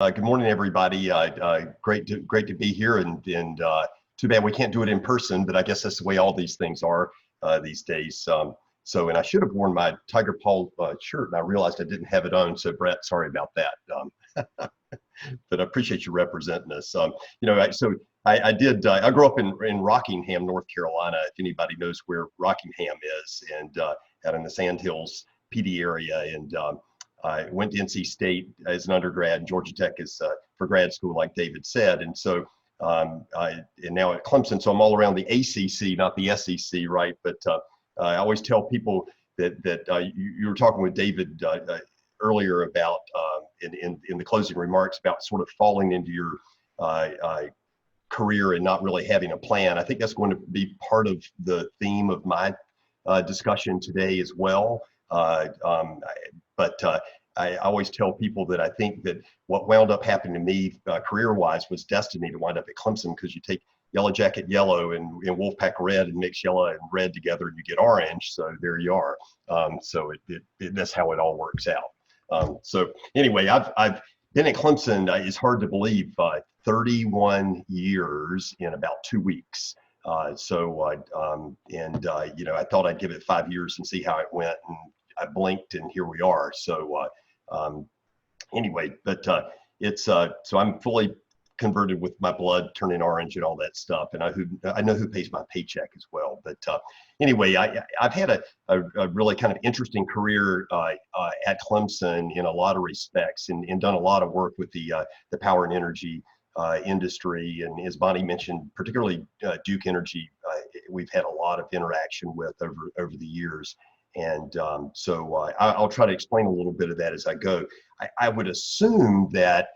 Good morning, everybody. Great to be here, and too bad we can't do it in person, but I guess that's the way all these things are these days. And I should have worn my Tiger Paw shirt, and I realized I didn't have it on. So, Brett, sorry about that. But I appreciate you representing us. I grew up in Rockingham, North Carolina. If anybody knows where Rockingham is, and out in the Sandhills, PD area, and I went to NC State as an undergrad, and Georgia Tech is for grad school, like David said. And so, and now at Clemson, so I'm all around the ACC, not the SEC, right? But I always tell people that you were talking with David earlier about in the closing remarks about sort of falling into your career and not really having a plan. I think that's going to be part of the theme of my discussion today as well. But I always tell people that I think that what wound up happening to me career-wise was destiny to wind up at Clemson, because you take Yellow Jacket yellow and Wolfpack red and mix yellow and red together and you get orange. So there you are. That's how it all works out. So anyway, I've been at Clemson. It's hard to believe 31 years in about 2 weeks. I thought I'd give it 5 years and see how it went, and I blinked and here we are. So so I'm fully converted with my blood turning orange and all that stuff, and I know who pays my paycheck as well. But anyway, I've had a really kind of interesting career at Clemson in a lot of respects, and done a lot of work with the power and energy industry, and as Bonnie mentioned, particularly Duke Energy, we've had a lot of interaction with over the years. And I'll try to explain a little bit of that as I go. I would assume that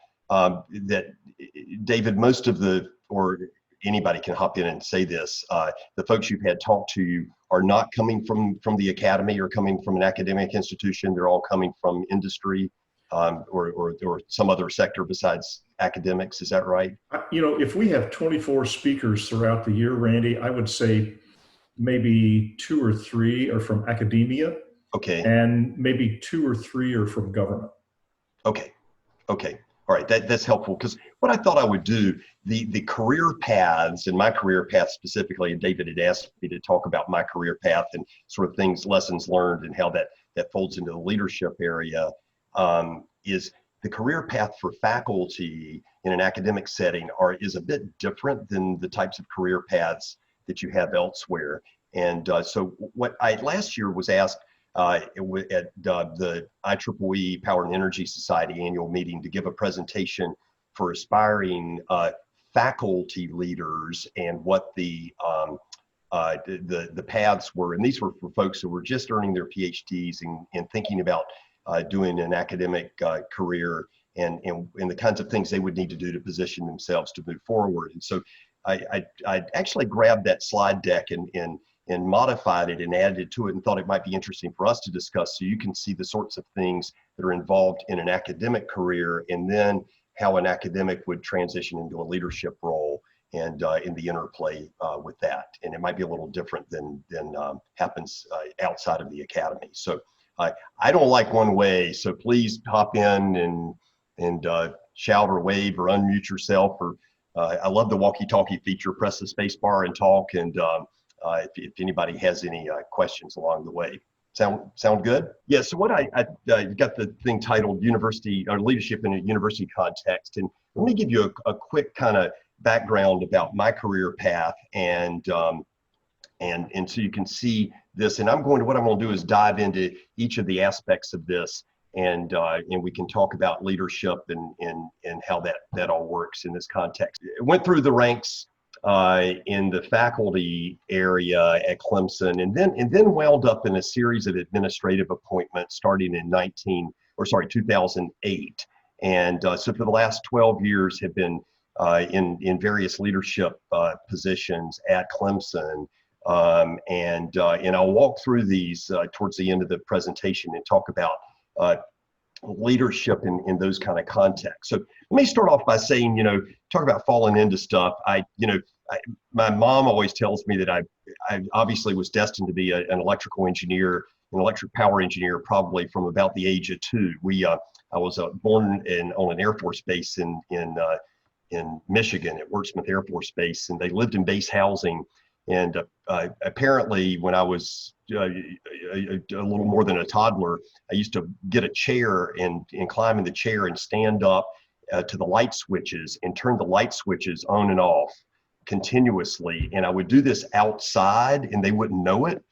David, most of or anybody can hop in and say this, the folks you've had talk to you are not coming from the academy or coming from an academic institution. They're all coming from industry or some other sector besides academics. Is that right? If we have 24 speakers throughout the year, Randy, I would say maybe 2 or 3 are from academia. Okay. And maybe 2 or 3 are from government. Okay. All right. That's helpful, because what I thought I would do, the career paths, and my career path specifically, and David had asked me to talk about my career path and sort of lessons learned, and how that folds into the leadership area, is the career path for faculty in an academic setting is a bit different than the types of career paths that you have elsewhere. And so what I last year was asked at the IEEE Power and Energy Society annual meeting to give a presentation for aspiring faculty leaders and what the paths were. And these were for folks who were just earning their PhDs and thinking about doing an academic career, and the kinds of things they would need to do to position themselves to move forward. And so I actually grabbed that slide deck and modified it and added to it, and thought it might be interesting for us to discuss, so you can see the sorts of things that are involved in an academic career, and then how an academic would transition into a leadership role, and in the interplay with that. And it might be a little different than happens outside of the academy. So I don't like one way, so please hop in and shout or wave or unmute yourself, or I love the walkie-talkie feature. Press the space bar and talk, and if anybody has any questions along the way. Sound good? Yeah, so what I got the thing titled University or Leadership in a University Context, and let me give you a quick kind of background about my career path, and so you can see this. And what I'm going to do is dive into each of the aspects of this, and we can talk about leadership and how that all works in this context. I went through the ranks in the faculty area at Clemson, and then wound up in a series of administrative appointments starting in 2008. And so for the last 12 years have been in various leadership positions at Clemson. And I'll walk through these towards the end of the presentation and talk about leadership in those kind of contexts. So let me start off by saying, talk about falling into stuff. My mom always tells me that I obviously was destined to be an electrical engineer an electric power engineer probably from about the age of 2. I was born on an Air Force base in Michigan at Wurtsmith Air Force Base, and they lived in base housing. And apparently, when I was a little more than a toddler, I used to get a chair and climb in the chair and stand up to the light switches and turn the light switches on and off continuously. And I would do this outside, and they wouldn't know it.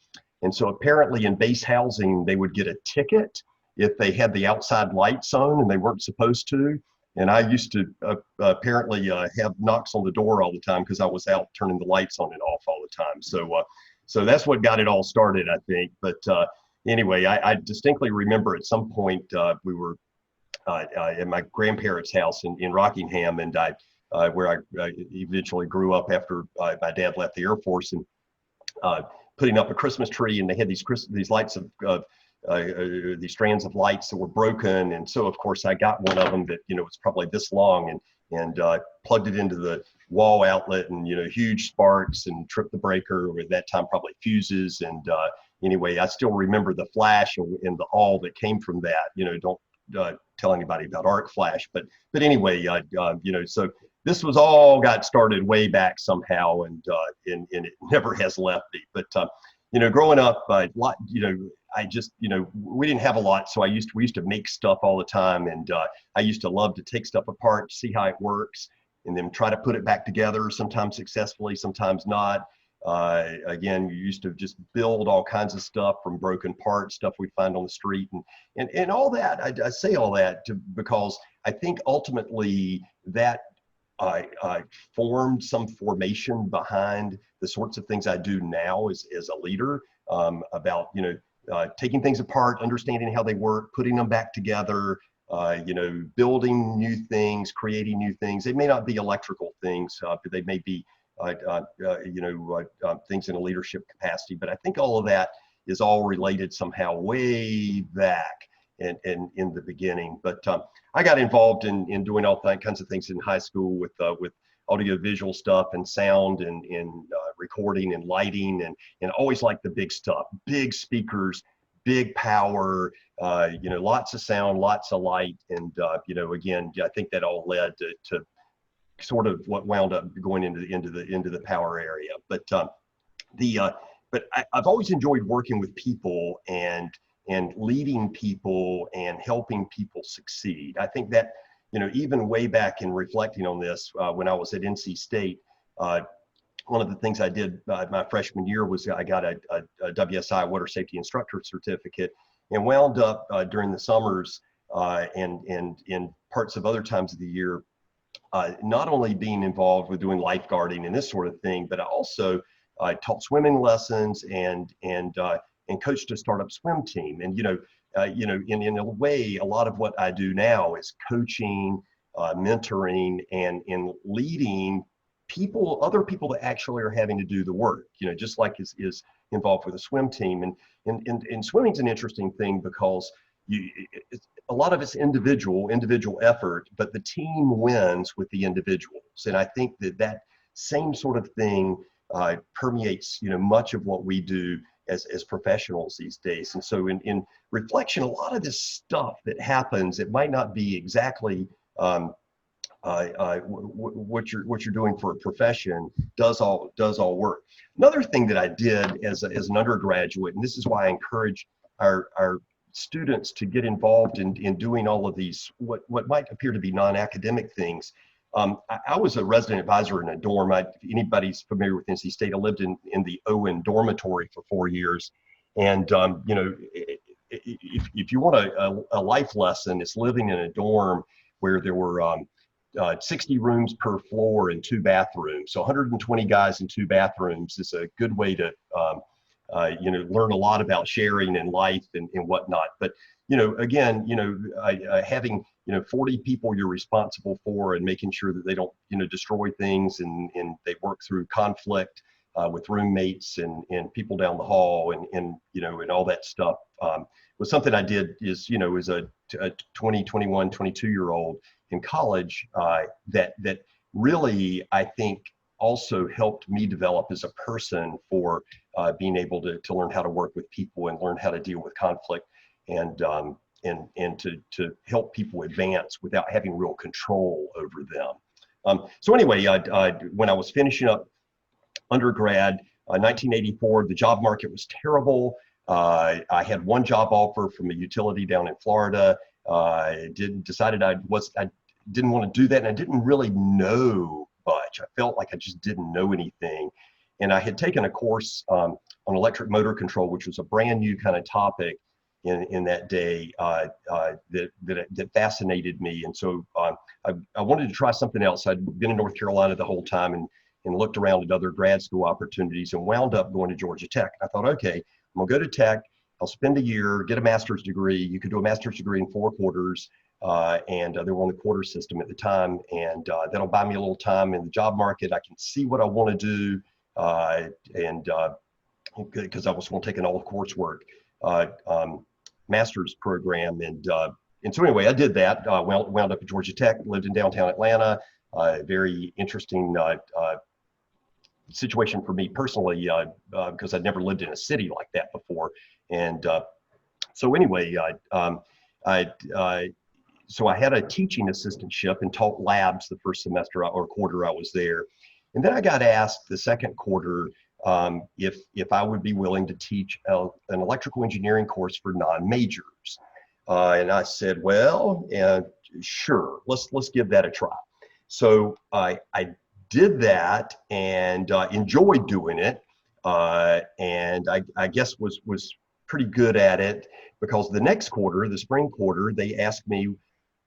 And so apparently in base housing, they would get a ticket if they had the outside lights on and they weren't supposed to. And I used to apparently have knocks on the door all the time because I was out turning the lights on and off all the time. So that's what got it all started, I think. But anyway, I distinctly remember at some point we were at my grandparents' house in Rockingham, and where I eventually grew up after my dad left the Air Force, and putting up a Christmas tree, and they had these lights of these strands of lights that were broken. And so of course I got one of them that, was probably this long, and plugged it into the wall outlet, and, huge sparks, and tripped the breaker, or at that time probably fuses. And anyway, I still remember the flash and the awe that came from that. Don't tell anybody about arc flash, but anyway, so this was all got started way back somehow, and it never has left me. But growing up, I just, we didn't have a lot, so we used to make stuff all the time, and I used to love to take stuff apart, see how it works, and then try to put it back together, sometimes successfully, sometimes not. Again, you used to just build all kinds of stuff from broken parts, stuff we find on the street, and all that. I say all that because I think ultimately that formed some formation behind the sorts of things I do now as a leader, about, taking things apart, understanding how they work, putting them back together, building new things, creating new things. They may not be electrical things, but they may be, things in a leadership capacity. But I think all of that is all related somehow way back in the beginning. But I got involved in doing all kinds of things in high school with audio visual stuff and sound and recording and lighting, and always like the big stuff, big speakers, big power, lots of sound, lots of light. And, again, I think that all led to sort of what wound up going into the power area. But I've always enjoyed working with people and leading people and helping people succeed. I think that, even way back in reflecting on this, when I was at NC State, one of the things I did my freshman year was I got a WSI Water Safety Instructor Certificate, and wound up during the summers and in parts of other times of the year, not only being involved with doing lifeguarding and this sort of thing, but I also taught swimming lessons and coached a startup swim team. And in a way, a lot of what I do now is coaching, mentoring, and leading other people that actually are having to do the work. Just like is involved with a swim team. And swimming's an interesting thing because a lot of it's individual effort, but the team wins with the individuals. And I think that same sort of thing permeates, much of what we do as professionals these days. And so in reflection, a lot of this stuff that happens, it might not be exactly what you're doing for a profession does all work. Another thing that I did as an undergraduate, and this is why I encourage our students to get involved in doing all of these what might appear to be non-academic things. I was a resident advisor in a dorm. If anybody's familiar with NC State, I lived in the Owen dormitory for 4 years. And if you want a life lesson, it's living in a dorm where there were 60 rooms per floor and 2 bathrooms. So 120 guys in 2 bathrooms is a good way to learn a lot about sharing and life and whatnot. But again, having 40 people you're responsible for, and making sure that they don't destroy things, and they work through conflict with roommates and people down the hall, and all that stuff was something I did as a 20, 21, 22-year-old in college, that really, I think, also helped me develop as a person for being able to learn how to work with people and learn how to deal with conflict and to help people advance without having real control over them. So anyway, when I was finishing up undergrad, 1984, the job market was terrible. I had one job offer from a utility down in Florida. Decided I didn't want to do that, and I didn't really know much. I felt like I just didn't know anything. And I had taken a course on electric motor control, which was a brand new kind of topic in that day that fascinated me. And so I wanted to try something else. I'd been in North Carolina the whole time and looked around at other grad school opportunities and wound up going to Georgia Tech. I thought, okay, I'm gonna go to Tech. I'll spend a year, get a master's degree. You could do a master's degree in 4 quarters. And they were on the quarter system at the time, and that'll buy me a little time in the job market. I can see what I want to do, because I was going to take an all coursework master's program, and so anyway, I did that. Wound up at Georgia Tech, lived in downtown Atlanta. Very interesting situation for me personally, because I'd never lived in a city like that before, and so anyway, so I had a teaching assistantship and taught labs the first semester or quarter I was there. And then I got asked the second quarter if I would be willing to teach an electrical engineering course for non-majors. And I said, well, sure, let's give that a try. So I did that and enjoyed doing it. And I guess was pretty good at it, because the next quarter, the spring quarter, they asked me,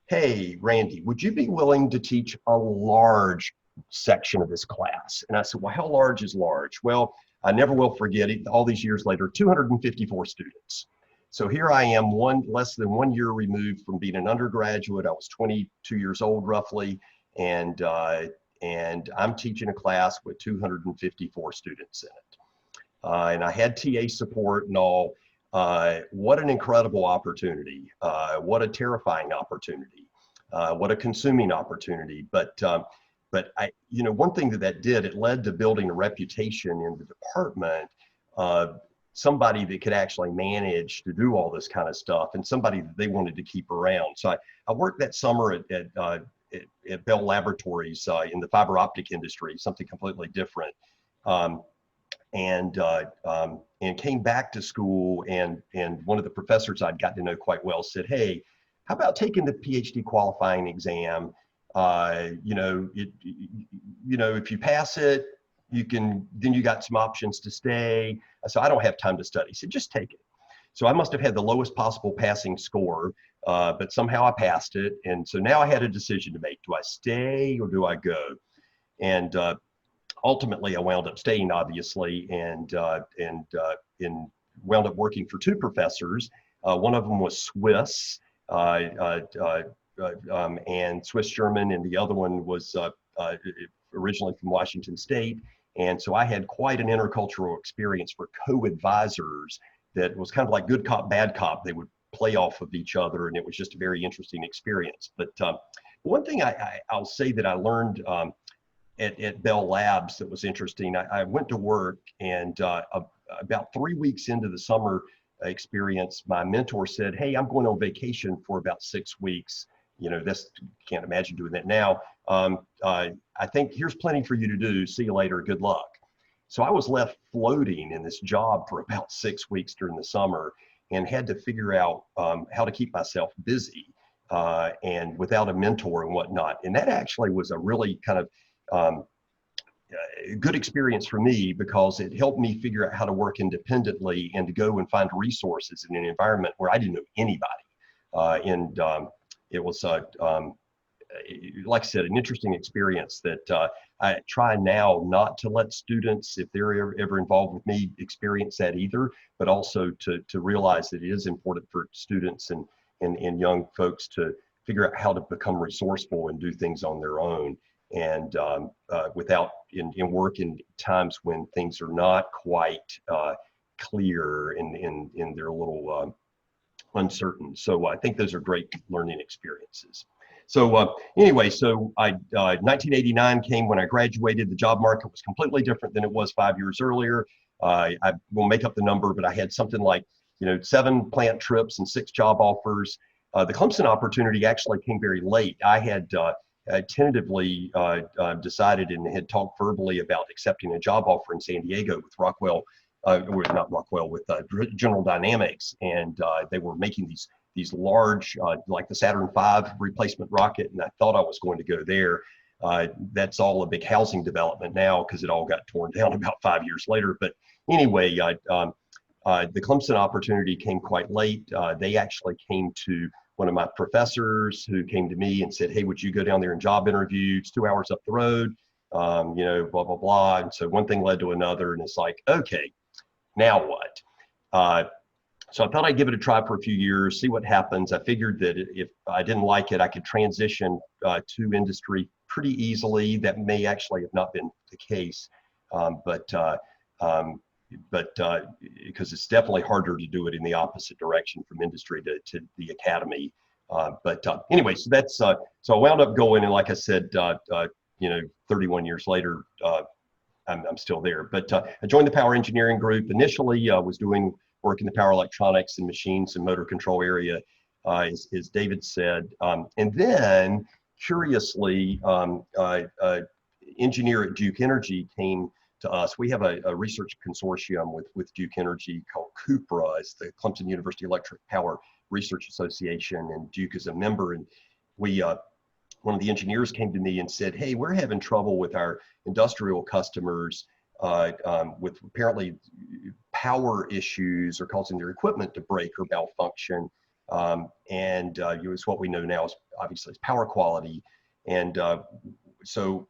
hey, Randy, would you be willing to teach a large section of this class? And I said, well, how large is large? Well, I never will forget it. All these years later, 254 students. So here I am, less than 1 year removed from being an undergraduate. I was 22 years old roughly, and I'm teaching a class with 254 students in it. And I had TA support and all. What an incredible opportunity. What a terrifying opportunity. What a consuming opportunity. But one thing that did, it led to building a reputation in the department of somebody that could actually manage to do all this kind of stuff, and somebody that they wanted to keep around. So I worked that summer at Bell Laboratories in the fiber optic industry, something completely different. And came back to school, and one of the professors I'd gotten to know quite well said, hey, how about taking the PhD qualifying exam? If you pass it, then you got some options to stay. So I don't have time to study. So just take it. So I must have had the lowest possible passing score, but somehow I passed it. And so now I had a decision to make. Do I stay or do I go? And ultimately, I wound up staying, obviously, and wound up working for 2 professors. One of them was Swiss and Swiss German, and the other one was originally from Washington State. And so I had quite an intercultural experience for co-advisors that was kind of like good cop, bad cop. They would play off of each other, and it was just a very interesting experience. But one thing I'll say that I learned at Bell Labs that was interesting, I went to work, and about 3 weeks into the summer experience, my mentor said, hey, I'm going on vacation for about 6 weeks. Can't imagine doing that now. I think here's plenty for you to do. See you later. Good luck. So I was left floating in this job for about 6 weeks during the summer, and had to figure out how to keep myself busy and without a mentor and whatnot. And that actually was a really kind of good experience for me, because it helped me figure out how to work independently and to go and find resources in an environment where I didn't know anybody. It was, like I said, an interesting experience that I try now not to let students, if they're ever involved with me, experience that either, but also to realize that it is important for students and young folks to figure out how to become resourceful and do things on their own. And without in work in times when things are not quite clear and they're a little uncertain. So I think those are great learning experiences. Anyway, 1989 came when I graduated. The job market was completely different than it was 5 years earlier. I will make up the number, but I had something like 7 plant trips and 6 job offers. The Clemson opportunity actually came very late. I had tentatively decided and had talked verbally about accepting a job offer in San Diego with Rockwell, not Rockwell, with General Dynamics, and they were making these large, like the Saturn V replacement rocket, and I thought I was going to go there. That's all a big housing development now because it all got torn down about 5 years later. But anyway, the Clemson opportunity came quite late. They actually came to one of my professors who came to me and said, "Hey, would you go down there and job interview? It's 2 hours up the road, blah, blah, blah." And so one thing led to another, and it's like, okay, now what? So I thought I'd give it a try for a few years, see what happens. I figured that if I didn't like it, I could transition to industry pretty easily. That may actually have not been the case, but because it's definitely harder to do it in the opposite direction from industry to the academy. Anyway, so that's so I wound up going, and like I said, 31 years later, I'm still there. But I joined the power engineering group. Initially, was doing work in the power electronics and machines and motor control area, as David said. And then, curiously, engineer at Duke Energy came to us. We have a research consortium with Duke Energy called CUPRA. It's the Clemson University Electric Power Research Association, and Duke is a member. And one of the engineers came to me and said, "Hey, we're having trouble with our industrial customers with apparently power issues are causing their equipment to break or malfunction." It's what we know now is obviously power quality. And so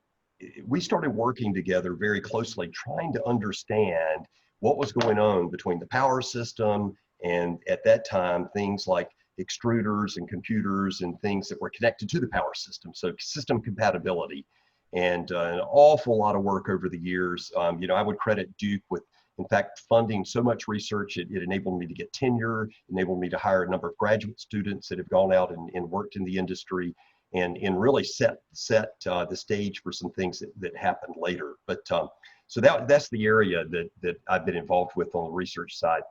we started working together very closely, trying to understand what was going on between the power system and, at that time, things like extruders and computers and things that were connected to the power system. So system compatibility, and an awful lot of work over the years. I would credit Duke with, in fact, funding so much research. It enabled me to get tenure, enabled me to hire a number of graduate students that have gone out and worked in the industry, and really set the stage for some things that happened later. But so that's the area that I've been involved with on the research side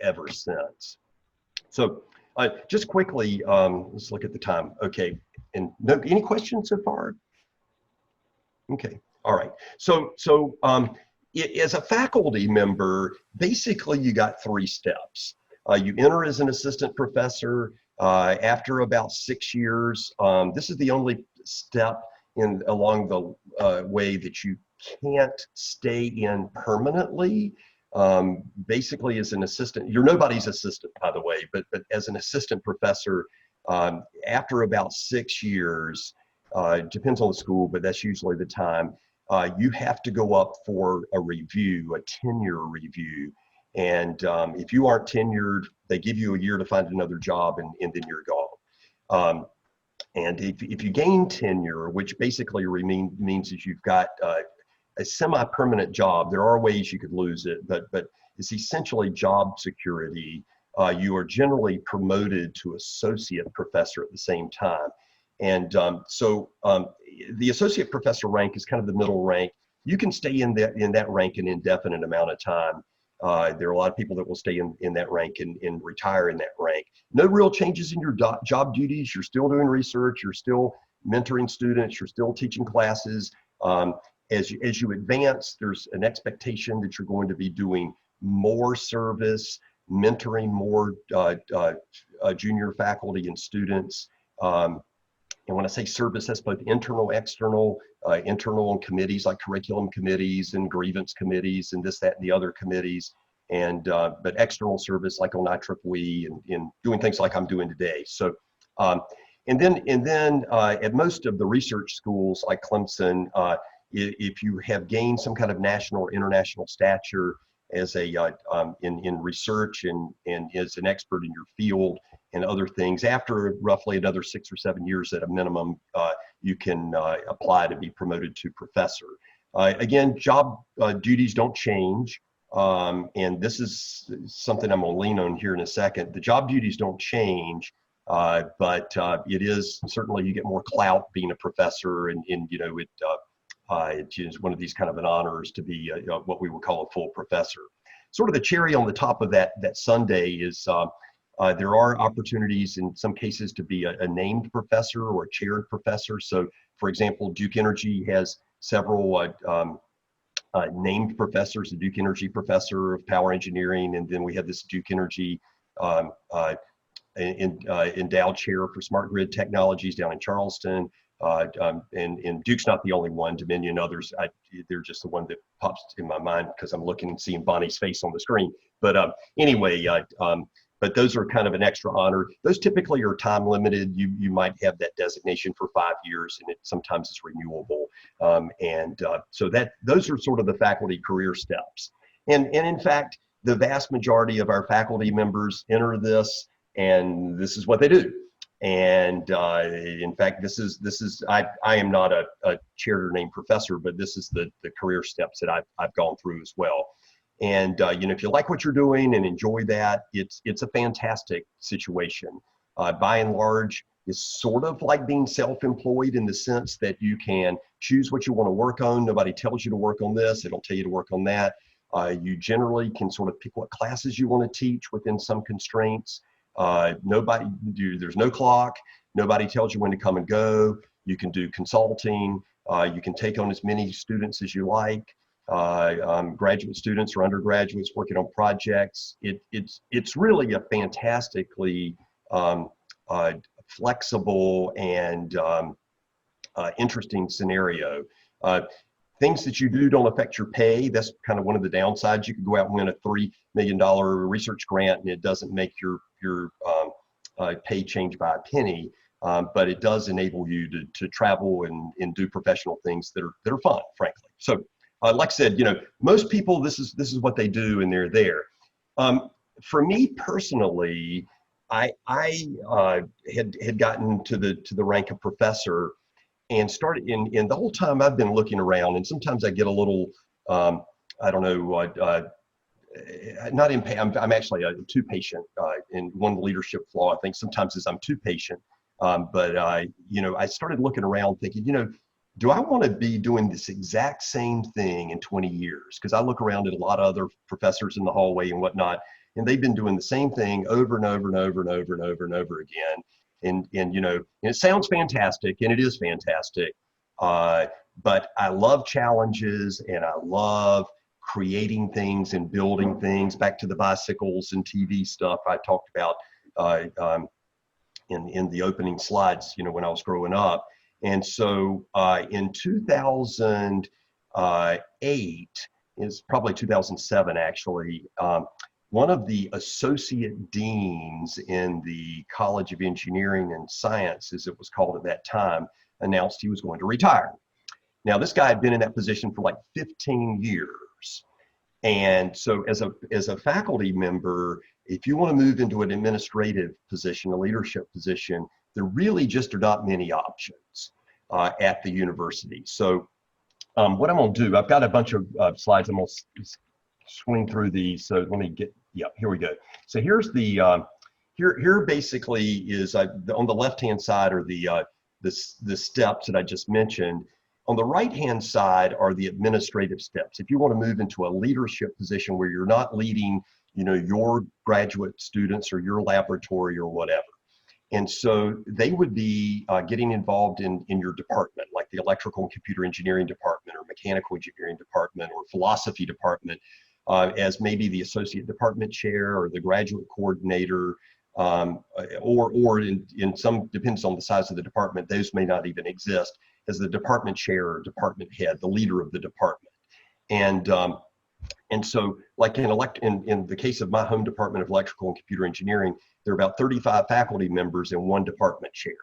ever since. So just quickly, let's look at the time. Okay, and any questions so far? Okay, all right. So as a faculty member, basically you got 3 steps. You enter as an assistant professor. After about 6 years, this is the only step along the way that you can't stay in permanently. Basically, as an assistant, you're nobody's assistant, by the way, but as an assistant professor, after about 6 years, it depends on the school, but that's usually the time, you have to go up for a review, a tenure review. And if you aren't tenured, they give you a year to find another job, and then you're gone. And if you gain tenure, which basically means that you've got a semi-permanent job, there are ways you could lose it, but it's essentially job security. You are generally promoted to associate professor at the same time. And the associate professor rank is kind of the middle rank. You can stay in that rank an indefinite amount of time. There are a lot of people that will stay in that rank and retire in that rank. No real changes in your job duties. You're still doing research. You're still mentoring students. You're still teaching classes. As you advance, there's an expectation that you're going to be doing more service, mentoring more junior faculty and students. And when I say service, that's both internal, external, internal on committees like curriculum committees and grievance committees and this, that, and the other committees. And but external service like on IEEE and doing things like I'm doing today. So, and then at most of the research schools like Clemson, if you have gained some kind of national or international stature as in research and as an expert in your field and other things, after roughly another 6 or 7 years at a minimum, you can apply to be promoted to professor. Again, job duties don't change, and this is something I'm going to lean on here in a second. The job duties don't change, But it is certainly, you get more clout being a professor, and you know, it is one of these kind of an honors to be what we would call a full professor. Sort of the cherry on the top of that sundae is there are opportunities in some cases to be a named professor or a chaired professor. So, for example, Duke Energy has several named professors, the Duke Energy Professor of Power Engineering, and then we have this Duke Energy endowed chair for smart grid technologies down in Charleston. And Duke's not the only one. Dominion, others, they're just the one that pops in my mind because I'm looking and seeing Bonnie's face on the screen. But anyway, but those are kind of an extra honor. Those typically are time limited. You might have that designation for 5 years, and it sometimes is renewable. So those are sort of the faculty career steps. And in fact, the vast majority of our faculty members enter this, and this is what they do. And in fact, this is I am not a chaired or named professor, but this is the career steps that I've gone through as well. And you know, if you like what you're doing and enjoy that, it's a fantastic situation. By and large, it's sort of like being self-employed in the sense that you can choose what you want to work on. Nobody tells you to work on this; they don't tell you to work on that. You generally can sort of pick what classes you want to teach within some constraints. There's no clock. Nobody tells you when to come and go. You can do consulting. You can take on as many students as you like. Graduate students or undergraduates working on projects. It's really a fantastically flexible and interesting scenario. Things that you do don't affect your pay. That's kind of one of the downsides. You could go out and win a $3 million research grant, and it doesn't make your pay change by a penny. But it does enable you to travel and do professional things that are fun, frankly. So, like I said, you know, most people, this is what they do, and they're there. For me personally, I had gotten to the rank of professor, and started in the whole time I've been looking around, and sometimes I get a little, I don't know, not impatient. I'm actually too patient. And one leadership flaw I think sometimes is I'm too patient. But you know, I started looking around thinking, you know, do I want to be doing this exact same thing in 20 years? Because I look around at a lot of other professors in the hallway and whatnot, and they've been doing the same thing over and over and over and over and over and over again. And you know, and it sounds fantastic, and it is fantastic. But I love challenges, and I love creating things and building things. Back to the bicycles and TV stuff I talked about in the opening slides, you know, when I was growing up. And so in 2008, it's probably 2007 actually, one of the associate deans in the College of Engineering and Science, as it was called at that time, announced he was going to retire. Now, this guy had been in that position for like 15 years. And so as a faculty member, if you want to move into an administrative position, a leadership position, there really just are not many options at the university. So what I'm going to do, I've got a bunch of slides. I'm going to swing through these. So let me get, yeah, here we go. So here's the, here basically is on the left-hand side are the steps that I just mentioned. On the right-hand side are the administrative steps. If you want to move into a leadership position where you're not leading, you know, your graduate students or your laboratory or whatever. And so they would be getting involved in your department, like the electrical and computer engineering department or mechanical engineering department or philosophy department, as maybe the associate department chair or the graduate coordinator, or in some, depends on the size of the department, those may not even exist, as the department chair or department head, the leader of the department. And so like in the case of my home department of electrical and computer engineering, there are about 35 faculty members and one department chair.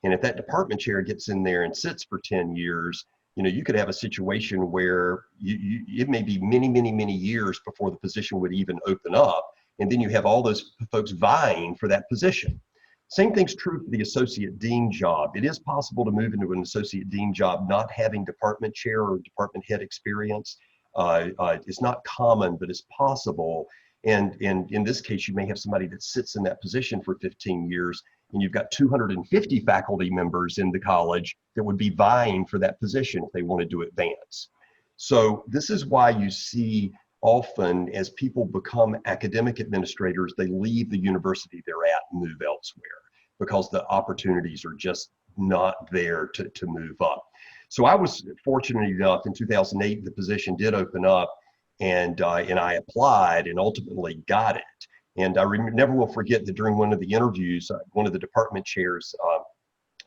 And if that department chair gets in there and sits for 10 years, you know, you could have a situation where it may be many, many, many years before the position would even open up. And then you have all those folks vying for that position. Same thing's true for the associate dean job. It is possible to move into an associate dean job not having department chair or department head experience. It's not common, but it's possible. And in this case, you may have somebody that sits in that position for 15 years, and you've got 250 faculty members in the college that would be vying for that position if they wanted to advance. So this is why you see often as people become academic administrators, they leave the university they're at and move elsewhere because the opportunities are just not there to move up. So I was fortunate enough in 2008, the position did open up, and I applied and ultimately got it. And I never will forget that during one of the interviews, one of the department chairs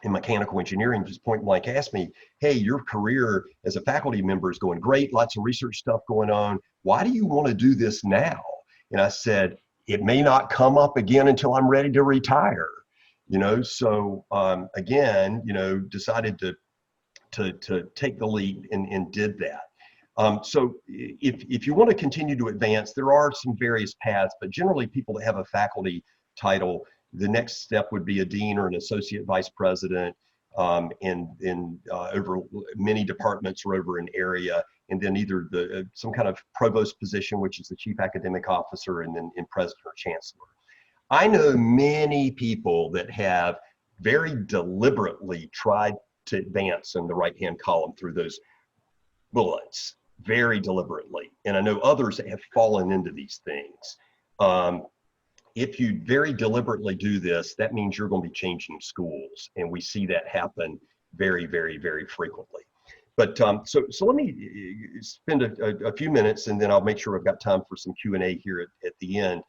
in mechanical engineering just point blank asked me, hey, your career as a faculty member is going great, lots of research stuff going on. Why do you want to do this now? And I said, it may not come up again until I'm ready to retire. So again, decided to take the lead and did that. So if you want to continue to advance, there are some various paths, but generally people that have a faculty title, the next step would be a dean or an associate vice president over many departments or over an area, and then either some kind of provost position, which is the chief academic officer, and then in president or chancellor. I know many people that have very deliberately tried to advance in the right-hand column through those bullets, very deliberately. And I know others that have fallen into these things. If you very deliberately do this, that means you're going to be changing schools. And we see that happen very, very, very frequently. But so let me spend a few minutes, and then I'll make sure I've got time for some Q&A here at the end.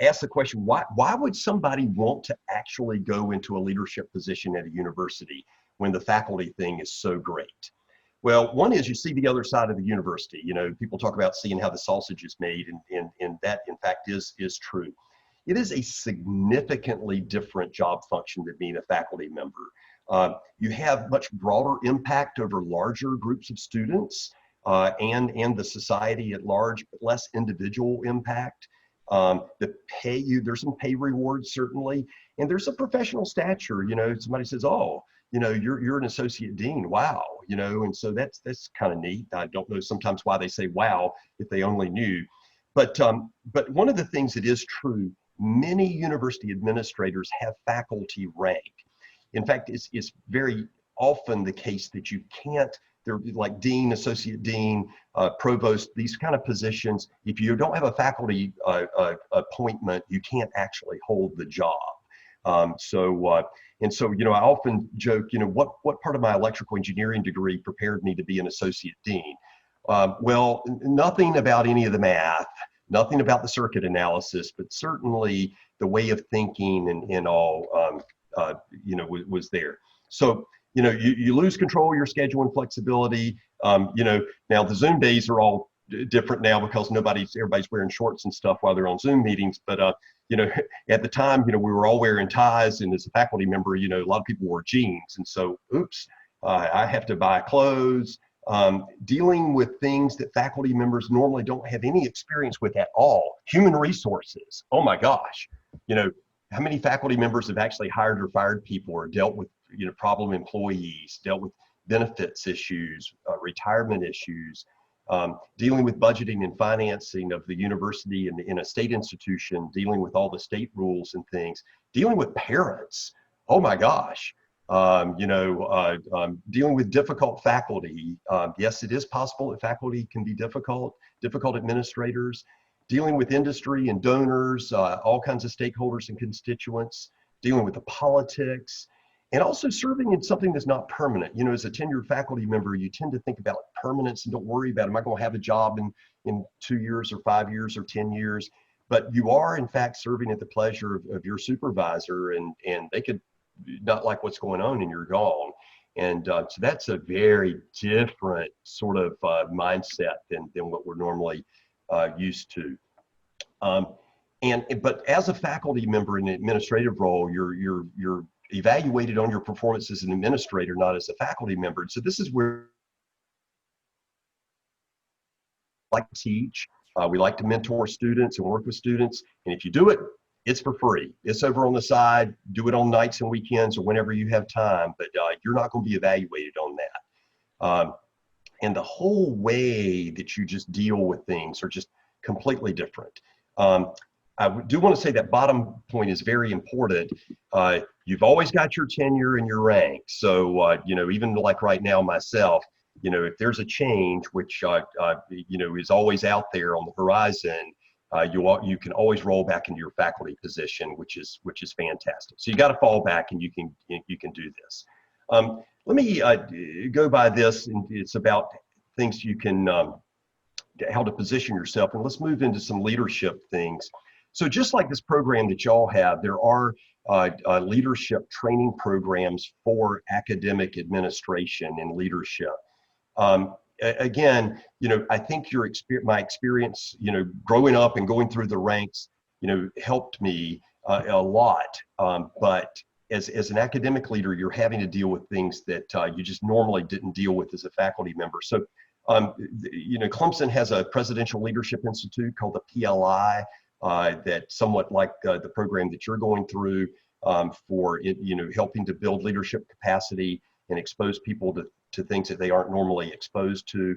Ask the question, why would somebody want to actually go into a leadership position at a university when the faculty thing is so great? Well, one is you see the other side of the university. People talk about seeing how the sausage is made, and that, in fact, is true. It is a significantly different job function than being a faculty member. You have much broader impact over larger groups of students and the society at large, but less individual impact. There's some pay rewards, certainly, and there's a professional stature. Somebody says, oh, you're an associate dean. Wow. And so that's kind of neat. I don't know sometimes why they say wow if they only knew. But one of the things that is true, many university administrators have faculty rank. In fact, it's very often the case that you can't, they're like dean, associate dean, provost, these kind of positions. If you don't have a faculty appointment, you can't actually hold the job. And so, I often joke, what part of my electrical engineering degree prepared me to be an associate dean? Well, nothing about any of the math, nothing about the circuit analysis, but certainly the way of thinking and all, was there. So, you lose control of your schedule and flexibility. Now the Zoom days are all different now because everybody's wearing shorts and stuff while they're on Zoom meetings. But, at the time, we were all wearing ties, and as a faculty member, a lot of people wore jeans. And so, oops, I have to buy clothes, dealing with things that faculty members normally don't have any experience with at all. Human resources. Oh my gosh. How many faculty members have actually hired or fired people or dealt with, problem employees, dealt with benefits issues, retirement issues, dealing with budgeting and financing of the university and in a state institution, dealing with all the state rules and things, dealing with parents. Oh my gosh. Dealing with difficult faculty. Yes, it is possible that faculty can be difficult administrators, dealing with industry and donors, all kinds of stakeholders and constituents, dealing with the politics, and also serving in something that's not permanent. As a tenured faculty member, you tend to think about permanence and don't worry about, am I going to have a job in 2 years or 5 years or 10 years? But you are, in fact, serving at the pleasure of your supervisor, and they could not like what's going on and you're gone. And so that's a very different sort of mindset than what we're normally used to. But as a faculty member in an administrative role, you're evaluated on your performance as an administrator, not as a faculty member. And so this is where we like to teach. We like to mentor students and work with students. And if you do it, it's for free. It's over on the side. Do it on nights and weekends or whenever you have time, but you're not going to be evaluated on that. And the whole way that you just deal with things are just completely different. do want to say that bottom point is very important. You've always got your tenure and your rank. So, even like right now myself, if there's a change, which, is always out there on the horizon, you can always roll back into your faculty position, which is fantastic. So you got to fall back, and you can do this. Let me go by this, and it's about things you can, how to position yourself, and let's move into some leadership things. So just like this program that y'all have, there are leadership training programs for academic administration and leadership. Again, I think my experience, growing up and going through the ranks, helped me a lot. But as an academic leader, you're having to deal with things that you just normally didn't deal with as a faculty member. So, Clemson has a Presidential Leadership Institute called the PLI, that's somewhat like the program that you're going through, for helping to build leadership capacity and expose people to things that they aren't normally exposed to.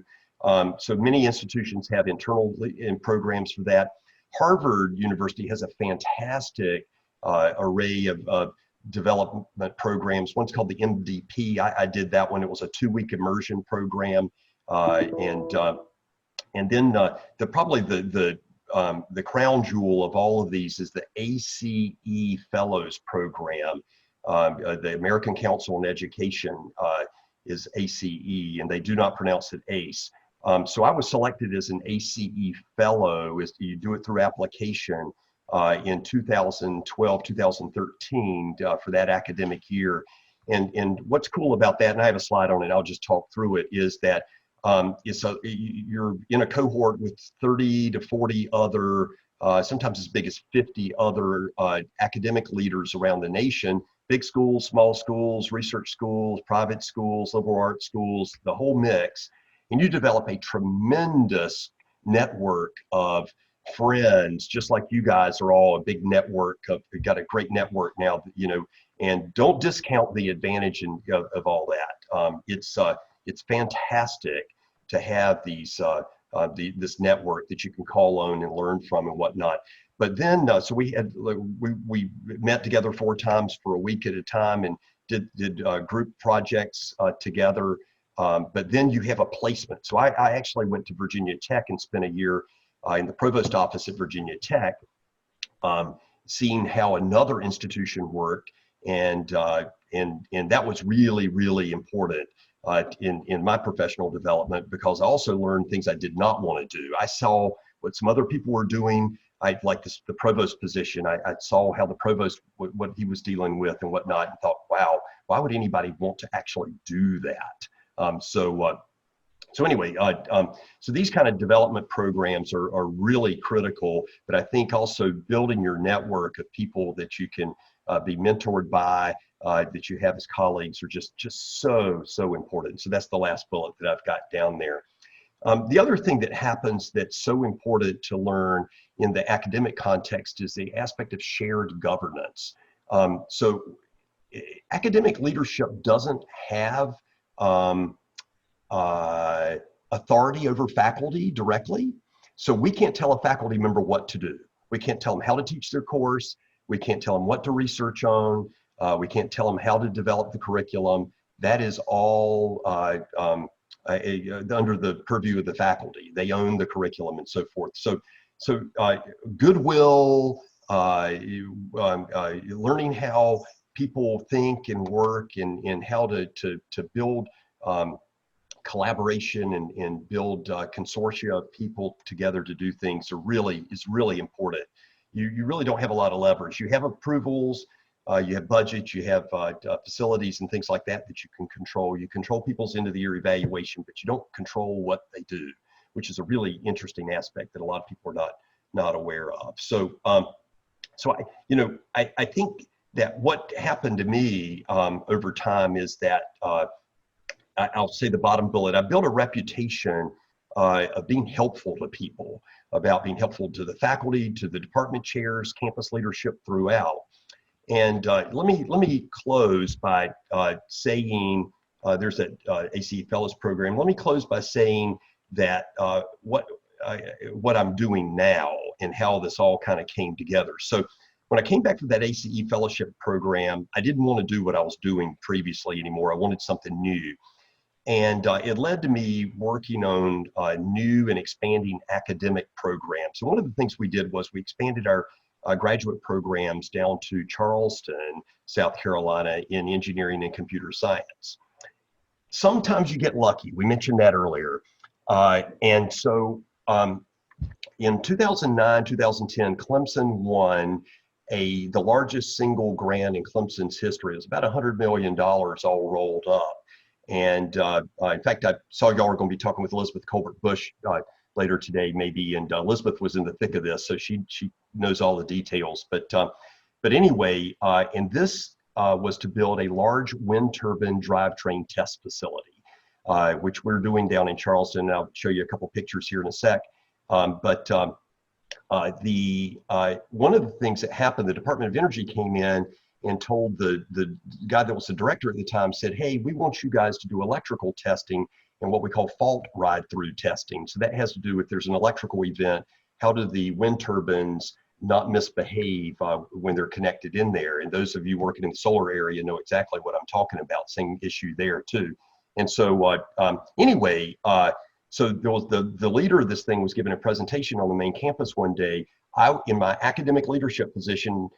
So many institutions have internal programs for that. Harvard University has a fantastic array of development programs. One's called the MDP. I did that one. It was a 2-week immersion program, and then probably the crown jewel of all of these is the ACE Fellows Program. The American Council on Education is ACE, and they do not pronounce it ACE. So I was selected as an ACE Fellow. You do it through application in 2012, 2013 for that academic year. And what's cool about that, and I have a slide on it, I'll just talk through it, is that you're in a cohort with 30 to 40 other, sometimes as big as 50 other academic leaders around the nation, big schools, small schools, research schools, private schools, liberal arts schools, the whole mix. And you develop a tremendous network of friends, just like you guys are all a big network you've got a great network now, and don't discount the advantage of all that. It's fantastic to have this network that you can call on and learn from and whatnot. But then, so we met together 4 times for a week at a time and did group projects together. But then you have a placement. So I actually went to Virginia Tech and spent a year in the provost office at Virginia Tech, seeing how another institution worked, and that was really, really important in my professional development, because I also learned things I did not want to do. I saw what some other people were doing. I like the provost position. I saw how the provost, what he was dealing with and whatnot, and thought, wow, why would anybody want to actually do that? So anyway, so these kind of development programs are really critical, but I think also building your network of people that you can be mentored by, that you have as colleagues, are just so important. So that's the last bullet that I've got down there. The other thing that happens that's so important to learn in the academic context is the aspect of shared governance. So academic leadership doesn't have authority over faculty directly. So we can't tell a faculty member what to do. We can't tell them how to teach their course. We can't tell them what to research on. We can't tell them how to develop the curriculum. That is all under the purview of the faculty. They own the curriculum and so forth. So goodwill, learning how people think and work, and how to build collaboration and build consortia of people together to do things is really important. You really don't have a lot of leverage. You have approvals, you have budgets, you have facilities and things like that you can control. You control people's end of the year evaluation, but you don't control what they do, which is a really interesting aspect that a lot of people are not aware of. So I think that what happened to me over time is that I'll say the bottom bullet, I built a reputation of being helpful to people, about being helpful to the faculty, to the department chairs, campus leadership throughout. And let me close by saying, there's that ACE Fellows program. Let me close by saying that what I'm doing now and how this all kind of came together. So when I came back from that ACE fellowship program, I didn't want to do what I was doing previously anymore. I wanted something new. And it led to me working on new and expanding academic programs. So one of the things we did was we expanded our graduate programs down to Charleston, South Carolina in engineering and computer science. Sometimes you get lucky. We mentioned that earlier. And so in 2009, 2010, Clemson won the largest single grant in Clemson's history. It was about $100 million all rolled up. And in fact, I saw y'all were going to be talking with Elizabeth Colbert Bush later today, maybe. And Elizabeth was in the thick of this, so she knows all the details. But anyway, and this was to build a large wind turbine drivetrain test facility, which we're doing down in Charleston. I'll show you a couple pictures here in a sec. One of the things that happened, the Department of Energy came in and told the guy that was the director at the time, said, hey, we want you guys to do electrical testing and what we call fault ride-through testing. So that has to do with, there's an electrical event, how do the wind turbines not misbehave when they're connected in there? And those of you working in the solar area know exactly what I'm talking about, same issue there too. And so anyway, so there was the leader of this thing was giving a presentation on the main campus one day. I, in my academic leadership position,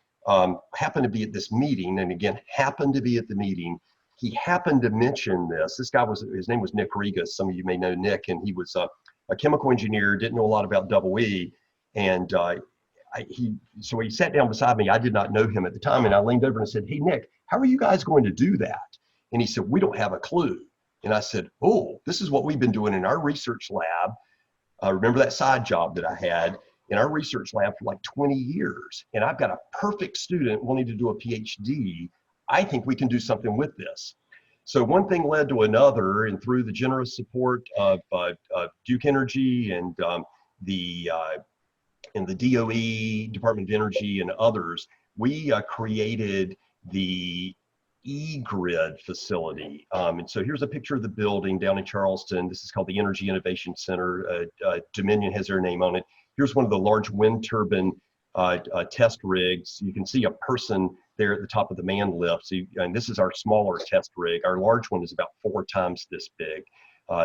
happened to be at this meeting, and again, happened to be at the meeting. He happened to mention this. This guy his name was Nick Regas. Some of you may know Nick, and he was a chemical engineer, didn't know a lot about double E. And so he sat down beside me. I did not know him at the time, and I leaned over and said, hey, Nick, how are you guys going to do that? And he said, we don't have a clue. And I said, oh, this is what we've been doing in our research lab. Remember that side job that I had in our research lab for like 20 years. And I've got a perfect student wanting to do a PhD. I think we can do something with this. So one thing led to another, and through the generous support of Duke Energy and the DOE, Department of Energy, and others, we created the EGrid facility. And so here's a picture of the building down in Charleston. This is called the Energy Innovation Center. Dominion has their name on it. Here's one of the large wind turbine test rigs. You can see a person there at the top of the man lift. So and this is our smaller test rig. Our large one is about 4 times this big.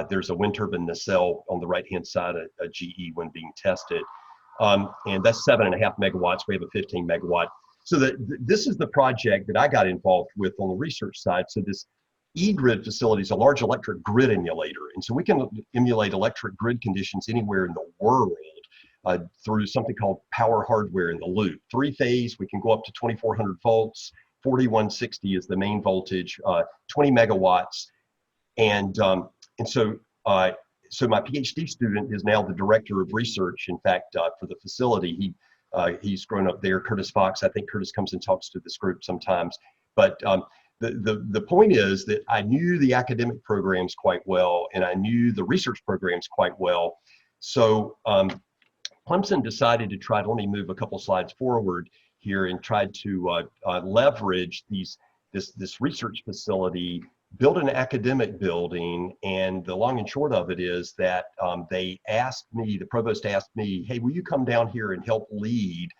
There's a wind turbine nacelle on the right-hand side, a GE one being tested. And that's 7.5 megawatts. We have a 15 megawatt. So this is the project that I got involved with on the research side. So this EGrid facility is a large electric grid emulator. And so we can emulate electric grid conditions anywhere in the world through something called power hardware in the loop. 3-phase, we can go up to 2400 volts, 4160 is the main voltage, 20 megawatts. And so my PhD student is now the director of research, in fact, for the facility. He's grown up there, Curtis Fox. I think Curtis comes and talks to this group sometimes. But the point is that I knew the academic programs quite well, and I knew the research programs quite well. So Clemson decided to try to, let me move a couple slides forward here, and tried to leverage this research facility, build an academic building. And the long and short of it is that they asked me, the provost asked me, hey, will you come down here and help lead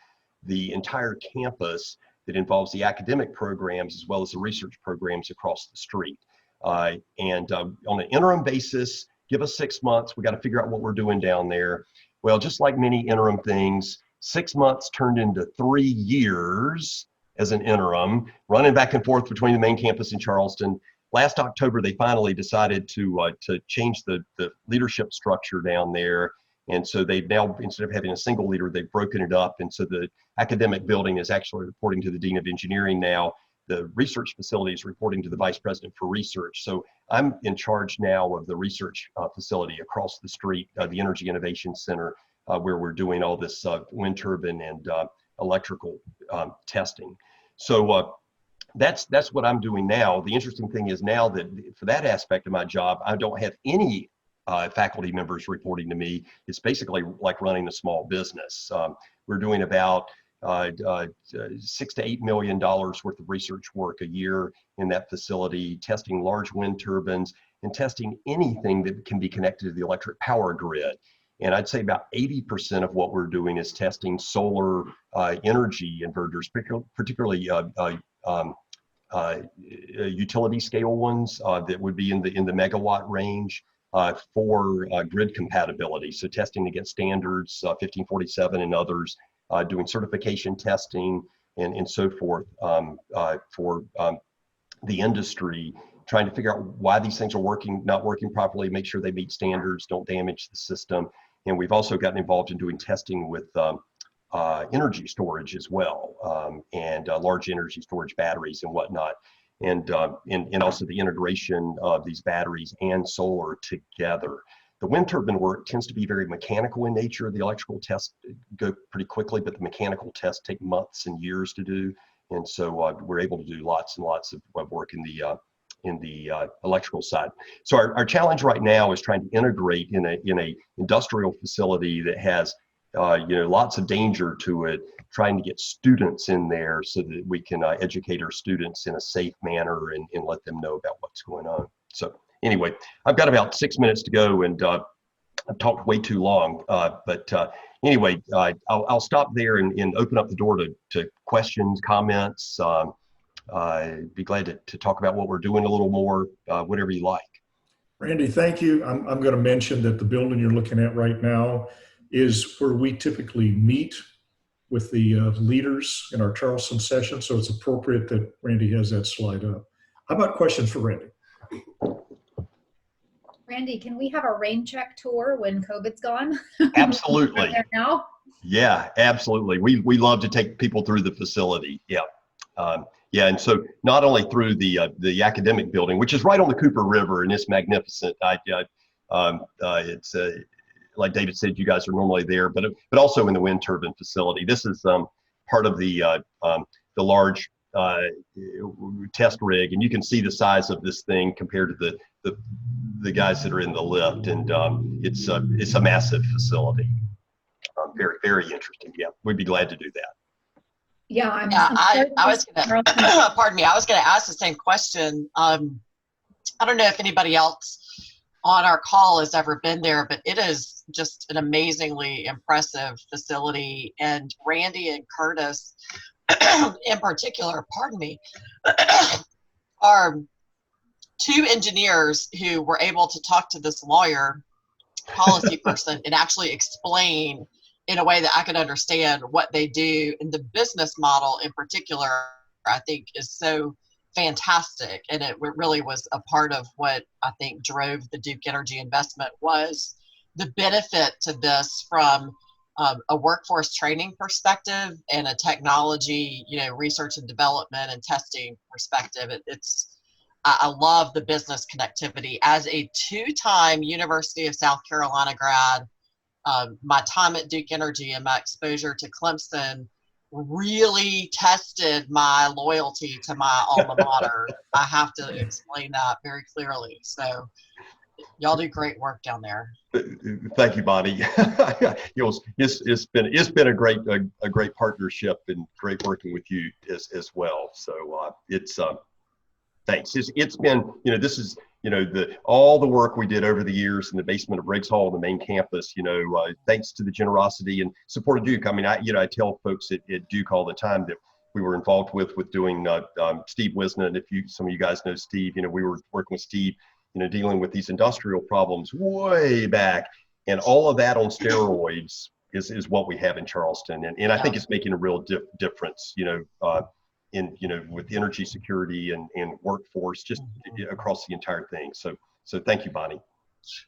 the entire campus that involves the academic programs as well as the research programs across the street. And on an interim basis, give us 6 months. We got to figure out what we're doing down there. Well, just like many interim things, 6 months turned into 3 years as an interim, running back and forth between the main campus in Charleston. Last October, they finally decided to change the leadership structure down there. And so they've now, instead of having a single leader, they've broken it up. And so the academic building is actually reporting to the Dean of Engineering now. The research facility is reporting to the Vice President for Research. So I'm in charge now of the research facility across the street, the Energy Innovation Center, where we're doing all this wind turbine and electrical testing. So that's what I'm doing now. The interesting thing is now that for that aspect of my job, I don't have any faculty members reporting to me. It's basically like running a small business. We're doing about $6 to $8 million worth of research work a year in that facility, testing large wind turbines and testing anything that can be connected to the electric power grid. And I'd say about 80% of what we're doing is testing solar energy inverters, particularly utility scale ones that would be in the megawatt range for grid compatibility. So testing against standards, 1547 and others, doing certification testing and so forth for the industry, trying to figure out why these things are not working properly, make sure they meet standards, don't damage the system. And we've also gotten involved in doing testing with energy storage as well, and large energy storage batteries and whatnot. And also the integration of these batteries and solar together. The wind turbine work tends to be very mechanical in nature. The electrical tests go pretty quickly, but the mechanical tests take months and years to do. And so we're able to do lots and lots of work in the electrical side. So our challenge right now is trying to integrate in a industrial facility that has lots of danger to it, trying to get students in there so that we can educate our students in a safe manner and let them know about what's going on. So anyway, I've got about 6 minutes to go, and I've talked way too long. But anyway, I'll stop there and open up the door to questions, comments. Be glad to talk about what we're doing a little more, whatever you like. Randy, thank you. I'm going to mention that the building you're looking at right now is where we typically meet with the leaders in our Charleston session. So it's appropriate that Randy has that slide up. How about questions for Randy? Randy, can we have a rain check tour when COVID's gone? Absolutely. There now? Yeah, absolutely. We love to take people through the facility. Yeah. Yeah, and so not only through the academic building, which is right on the Cooper River, and it's magnificent. It's like David said, you guys are normally there, but also in the wind turbine facility. This is part of the large test rig, and you can see the size of this thing compared to the guys that are in the lift, and it's a massive facility. Very, very interesting. Yeah, we'd be glad to do that. Yeah, I was gonna, pardon me, I was gonna ask the same question. I don't know if anybody else on our call has ever been there, but it is just an amazingly impressive facility. And Randy and Curtis in particular, pardon me, are two engineers who were able to talk to this lawyer, policy person, and actually explain in a way that I could understand what they do. And the business model in particular, I think, is so fantastic. And it really was a part of what I think drove the Duke Energy investment, was the benefit to this from a workforce training perspective and a technology, research and development and testing perspective. I love the business connectivity. As a two-time University of South Carolina grad, my time at Duke Energy and my exposure to Clemson really tested my loyalty to my alma mater. I have to explain that very clearly. So y'all do great work down there. Thank you, Bonnie. It's been a great partnership and great working with you as well. So thanks. It's been, this is, all the work we did over the years in the basement of Briggs Hall, the main campus, thanks to the generosity and support of Duke. I mean, I tell folks at Duke all the time that we were involved with doing Steve Wisna. And some of you guys know Steve, we were working with Steve, dealing with these industrial problems way back, and all of that on steroids is what we have in Charleston. And I think it's making a real difference, with energy security and workforce just across the entire thing. So thank you, Bonnie.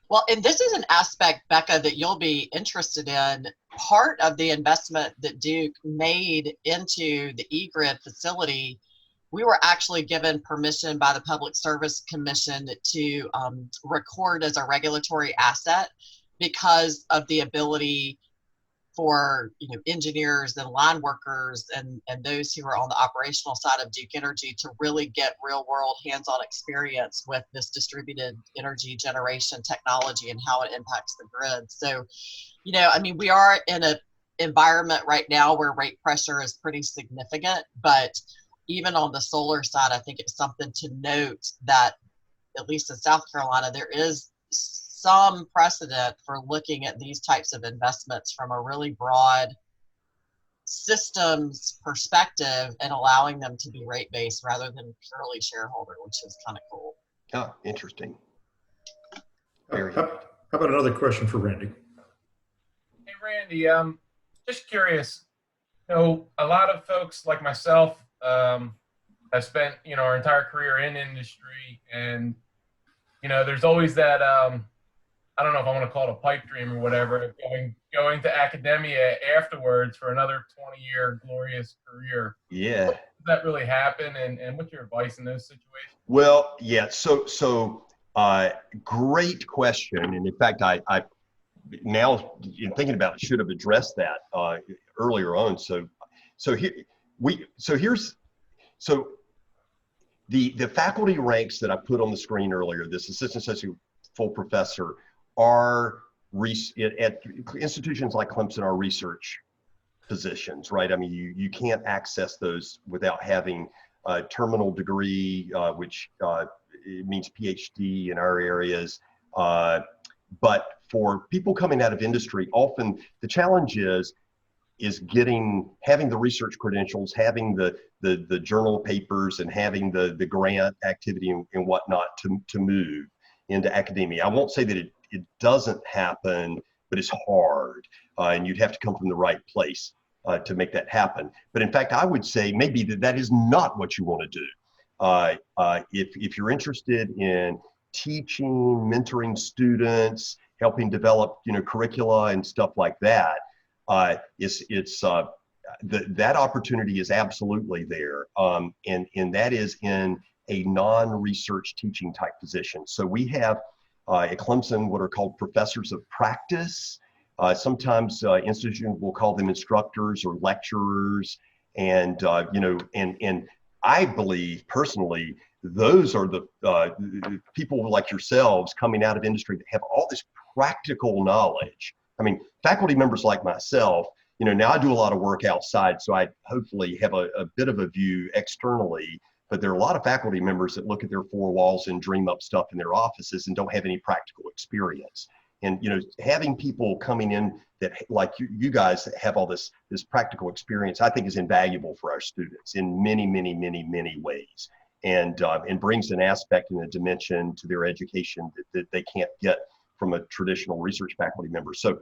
Well, and this is an aspect, Becca, that you'll be interested in. Part of the investment that Duke made into the EGrid facility, we were actually given permission by the Public Service Commission to record as a regulatory asset because of the ability for engineers and line workers and those who are on the operational side of Duke Energy to really get real world hands-on experience with this distributed energy generation technology and how it impacts the grid. So, we are in an environment right now where rate pressure is pretty significant, but even on the solar side, I think it's something to note that at least in South Carolina, there is some precedent for looking at these types of investments from a really broad systems perspective and allowing them to be rate-based rather than purely shareholder, which is kind of cool. Oh, interesting. How about another question for Randy? Hey, Randy, just curious, a lot of folks like myself have spent, our entire career in industry, and, there's always that, I don't know if I want to call it a pipe dream or whatever, going to academia afterwards for another 20-year glorious career. Yeah. Does that really happen? And what's your advice in those situations? Well, yeah. So great question. And in fact, I now in thinking about it, should have addressed that earlier on. So the faculty ranks that I put on the screen earlier, this assistant associate full professor, are at institutions like Clemson are research positions, right? I mean, you can't access those without having a terminal degree, which it means PhD in our areas. But for people coming out of industry, often the challenge is having the research credentials, having the journal papers, and having the grant activity and whatnot to move into academia. I won't say that it doesn't happen, but it's hard, and you'd have to come from the right place to make that happen. But in fact, I would say maybe that is not what you want to do. If you're interested in teaching, mentoring students, helping develop curricula and stuff like that, that opportunity is absolutely there, and that is in a non-research teaching type position. So we have at Clemson what are called professors of practice. Sometimes institutions will call them instructors or lecturers, and I believe personally those are the people like yourselves coming out of industry that have all this practical knowledge. I mean, faculty members like myself, now I do a lot of work outside, so I hopefully have a bit of a view externally, but there are a lot of faculty members that look at their four walls and dream up stuff in their offices and don't have any practical experience. And, having people coming in that, like you guys, have all this practical experience, I think is invaluable for our students in many, many, many, many ways, and brings an aspect and a dimension to their education that they can't get from a traditional research faculty member. So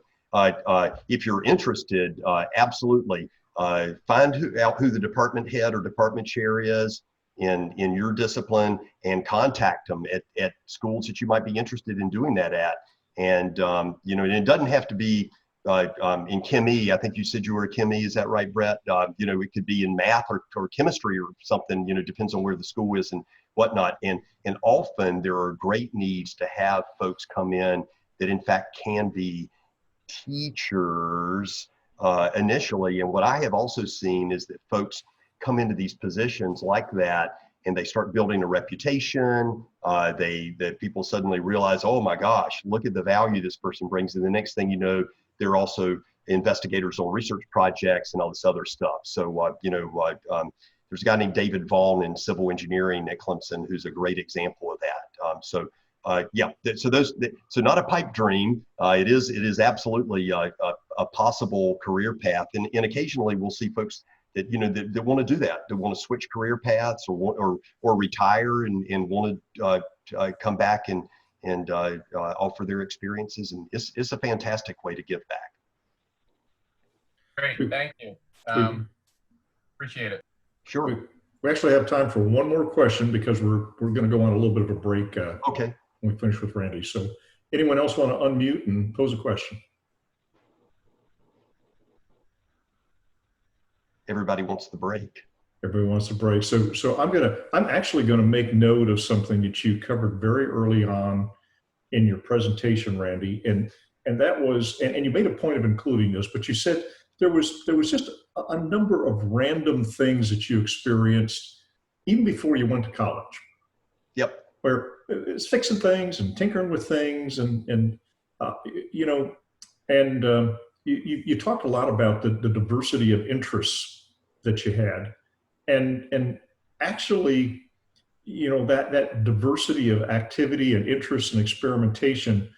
if you're interested, absolutely find out who the department head or department chair is in your discipline, and contact them at schools that you might be interested in doing that at. And and it doesn't have to be in Chem-E. I think you said you were a Chem-E. Is that right, Brett? It could be in math or chemistry or something. Depends on where the school is and whatnot. And often there are great needs to have folks come in that in fact can be teachers initially. And what I have also seen is that folks come into these positions like that, and they start building a reputation. That people suddenly realize, oh my gosh, look at the value this person brings. And the next thing you know, they're also investigators on research projects and all this other stuff. So, there's a guy named David Vaughn in civil engineering at Clemson who's a great example of that. So not a pipe dream. It is absolutely a possible career path. And occasionally we'll see folks that that want to do that, that want to switch career paths or retire and want to come back and offer their experiences, and it's a fantastic way to give back. Great, thank you. Appreciate it. Sure. We actually have time for one more question because we're going to go on a little bit of a break. Okay. When we finish with Randy. So, anyone else want to unmute and pose a question? Everybody wants the break. Everybody wants a break. So I'm actually going to make note of something that you covered very early on in your presentation, Randy, and that was, and you made a point of including this, but you said there was just a number of random things that you experienced even before you went to college. Yep. Where it's fixing things and tinkering with things, and you talked a lot about the diversity of interests that you had, and actually, that diversity of activity and interest and experimentation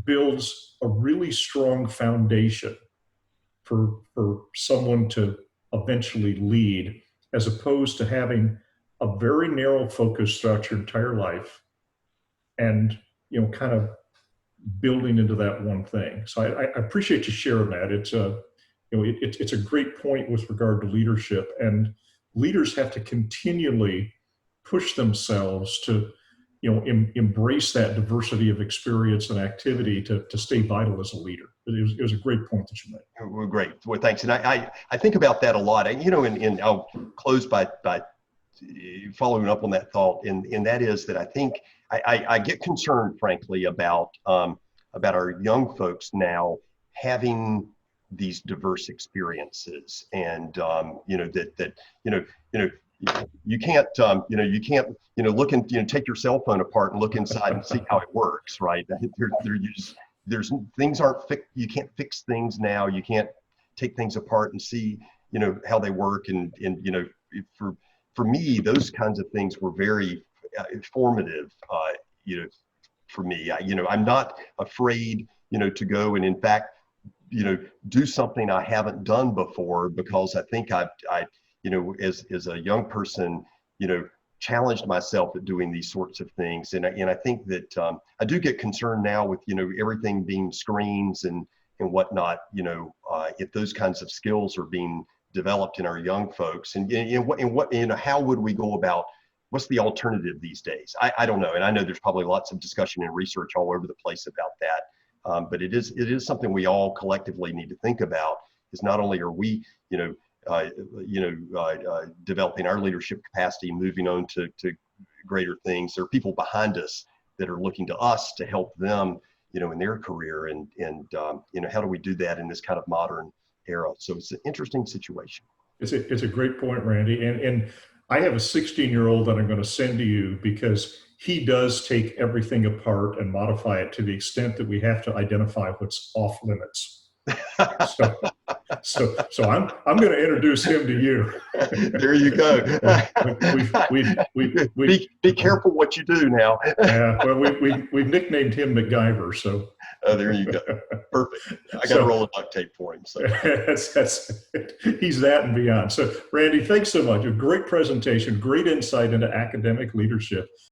builds a really strong foundation for someone to eventually lead, as opposed to having a very narrow focus throughout your entire life and, kind of building into that one thing. So I appreciate you sharing that. It's it's a great point with regard to leadership, and leaders have to continually push themselves to, embrace that diversity of experience and activity to stay vital as a leader. It was a great point that you made. Well, great. Well, thanks. And I think about that a lot. And I'll close by following up on that thought. And that is that I think I get concerned, frankly, about our young folks now having these diverse experiences, and you can't look and take your cell phone apart and look inside and see how it works, right? There's things aren't fixed. You can't fix things now. You can't take things apart and see how they work. And for me, those kinds of things were very formative. For me, I'm not afraid to go and, in fact, do something I haven't done before, because I think I as a young person, challenged myself at doing these sorts of things. And I think that I do get concerned now with, everything being screens and whatnot, if those kinds of skills are being developed in our young folks, and how would we go about, what's the alternative these days? I don't know. And I know there's probably lots of discussion and research all over the place about that. But it is something we all collectively need to think about, is not only are we, developing our leadership capacity, moving on to greater things, there are people behind us that are looking to us to help them, in their career. And how do we do that in this kind of modern era? So it's an interesting situation. It's a great point, Randy. And I have a 16-year-old that I'm going to send to you, because he does take everything apart and modify it to the extent that we have to identify what's off limits. So I'm going to introduce him to you. There you go. Be careful what you do now. Yeah, well, we've nicknamed him MacGyver. So there you go. Perfect. I got to roll a duct tape for him. So he's that and beyond. So Randy, thanks so much. A great presentation, great insight into academic leadership.